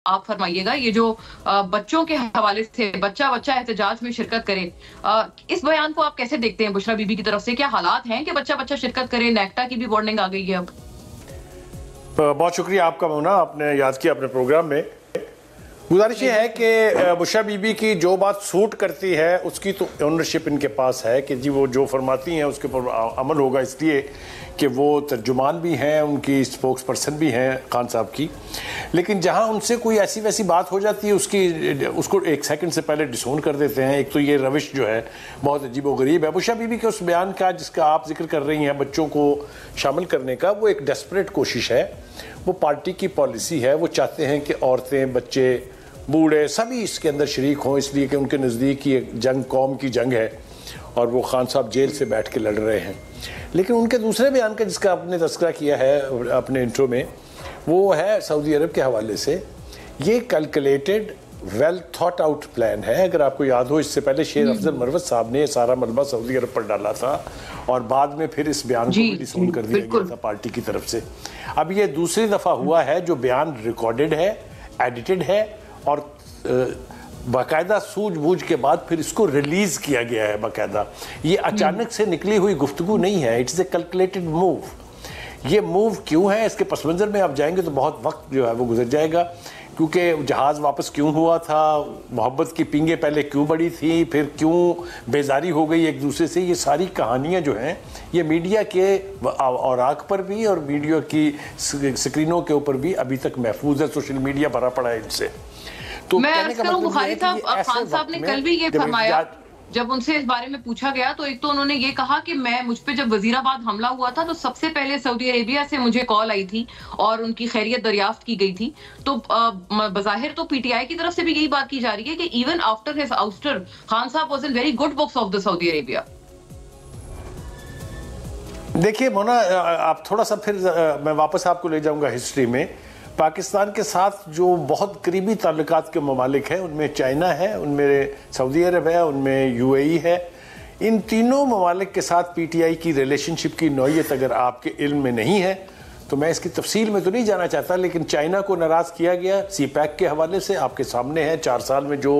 آپ فرمائیے گا یہ جو بچوں کے حوالے سے بچہ بچہ احتجاج میں شرکت کرے، اس بیان کو آپ کیسے دیکھتے ہیں بشریٰ بی بی کی طرف سے؟ کیا حالات ہیں کہ بچہ بچہ شرکت کرے؟ نیکٹا کی بھی وارننگ آ گئی ہے اب۔ بہت شکریہ آپ کا مونا، آپ نے یاد کیا اپنے پروگرام میں۔ گزارش یہ ہے کہ بشریٰ بی بی کی جو بات سوٹ کرتی ہے اس کی تو اونرشپ ان کے پاس ہے کہ جی وہ جو فرماتی ہیں اس کے پر عمل ہوگا، اس لیے کہ وہ ترجمان بھی ہیں، ان کی سپوکس پرسن بھی ہیں خان صاحب کی۔ لیکن جہاں ان سے کوئی ایسی ویسی بات ہو جاتی ہے اس کو ایک سیکنڈ سے پہلے ڈسون کر دیتے ہیں۔ ایک تو یہ روش جو ہے بہت عجیب و غریب ہے۔ بشریٰ بی بی کے اس بیان کا جس کا آپ ذکر کر رہی ہیں بچوں کو شامل کرنے کا، وہ ایک ڈیسپریٹ کوشش ہے، وہ پارٹی کی پالیسی ہے۔ وہ چاہتے ہیں کہ عورتیں، بچے، بوڑھے سبھی اس کے اندر شریک ہوں، اس لیے کہ ان کے نزدیک یہ جنگ قوم کی جنگ ہے اور وہ خان صاحب جیل سے بیٹھ کے لڑ رہے ہیں۔ لیکن ان کے دوسرے بیان کا جس کا آپ نے تذکرہ کیا ہے اپنے انٹرو میں، وہ ہے سعودی عرب کے حوالے سے۔ یہ calculated well thought out plan ہے۔ اگر آپ کو یاد ہو، اس سے پہلے شیر افضل مروت صاحب نے سارا ملبہ سعودی عرب پر ڈالا تھا اور بعد میں پھر اس بیان کو بھی ڈسون کر دیا گیا تھا پارٹی کی طرف سے۔ اب یہ دوسری دفعہ ہوا ہے جو بیان ریکارڈڈ ہے، ایڈیٹڈ ہے اور باقاعدہ سوجھ بوجھ کے بعد پھر اس کو ریلیز کیا گیا ہے باقاعدہ۔ یہ اچانک سے نکلی ہوئی گفتگو نہیں ہے، اٹس اے کیلکولیٹڈ موو۔ یہ موو کیوں ہے، اس کے پس منظر میں آپ جائیں گے تو بہت وقت جو ہے وہ گزر جائے گا، کیونکہ جہاز واپس کیوں ہوا تھا، محبت کی پینگیں پہلے کیوں بڑی تھیں، پھر کیوں بیزاری ہو گئی ایک دوسرے سے، یہ ساری کہانیاں جو ہیں یہ میڈیا کے اوراق پر بھی اور میڈیا کی سکرینوں کے اوپر بھی ابھی تک محفوظ ہے۔ سوشل میڈیا بھرا پڑا ہے ان سے۔ تو میں عرض کروں بخاری صاحب، خان صاحب نے کل بھی یہ فرمایا جب ان سے اس بارے میں پوچھا گیا، تو ایک تو انہوں نے یہ کہا کہ مجھ پہ جب وزیر آباد حملہ ہوا تھا تو سب سے پہلے سعودی عربیہ سے مجھے کال آئی تھی اور ان کی خیریت دریافت کی گئی تھی۔ تو بظاہر تو پی ٹی آئی کی طرف سے بھی یہی بات کی جا رہی ہے کہ even after his ouster Khan صاحب was in very good books of the Saudi Arabia. دیکھیے مونا، آپ تھوڑا سا پھر میں واپس آپ کو لے جاؤں گا ہسٹری میں۔ پاکستان کے ساتھ جو بہت قریبی تعلقات کے ممالک ہیں ان میں چائنا ہے، ان میں سعودی عرب ہے، ان میں یو اے ای ہے۔ ان تینوں ممالک کے ساتھ پی ٹی آئی کی ریلیشن شپ کی نوعیت اگر آپ کے علم میں نہیں ہے تو میں اس کی تفصیل میں تو نہیں جانا چاہتا، لیکن چائنا کو ناراض کیا گیا سی پیک کے حوالے سے، آپ کے سامنے ہے 4 سال میں جو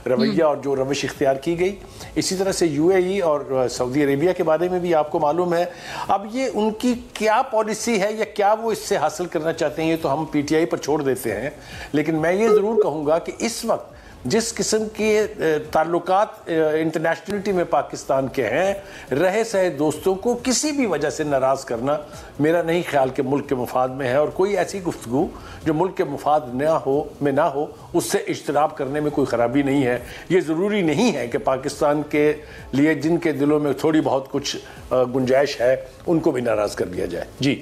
رویہ اور جو روش اختیار کی گئی۔ اسی طرح سے یو اے ای اور سعودی عربیہ کے بارے میں بھی آپ کو معلوم ہے۔ اب یہ ان کی کیا پالیسی ہے یا کیا وہ اس سے حاصل کرنا چاہتے ہیں، یہ تو ہم پی ٹی آئی پر چھوڑ دیتے ہیں، لیکن میں یہ ضرور کہوں گا کہ اس وقت جس قسم کے تعلقات انٹرنیشنلٹی میں پاکستان کے ہیں، رہے سہے دوستوں کو کسی بھی وجہ سے ناراض کرنا میرا نہیں خیال کہ ملک کے مفاد میں ہے، اور کوئی ایسی گفتگو جو ملک کے مفاد نہ ہو اس سے اجتناب کرنے میں کوئی خرابی نہیں ہے۔ یہ ضروری نہیں ہے کہ پاکستان کے لیے جن کے دلوں میں تھوڑی بہت کچھ گنجائش ہے ان کو بھی ناراض کر دیا جائے۔ جی